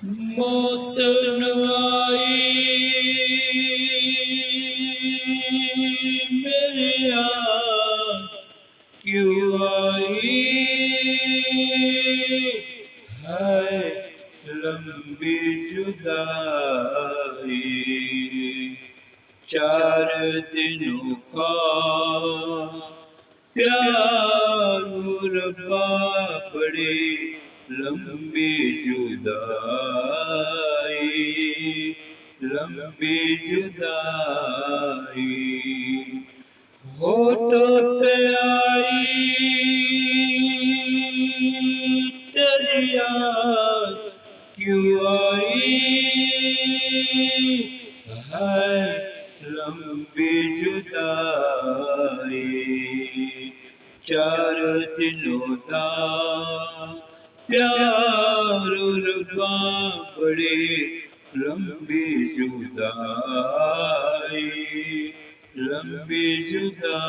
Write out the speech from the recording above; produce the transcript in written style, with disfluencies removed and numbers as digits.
मौत न आई मेरे यार क्यों आई है लंबी जुदाई। 4 दिनों का प्यार रब्बा बड़ी लंबी जुदाई, लंबी जुदाई। होठों पे आई तेरी याद क्यों आई है लंबी जुदाई। 4 दिनों दा प्यार रब्बा बड़ी लंबी जुदाई, लंबी जुदाई।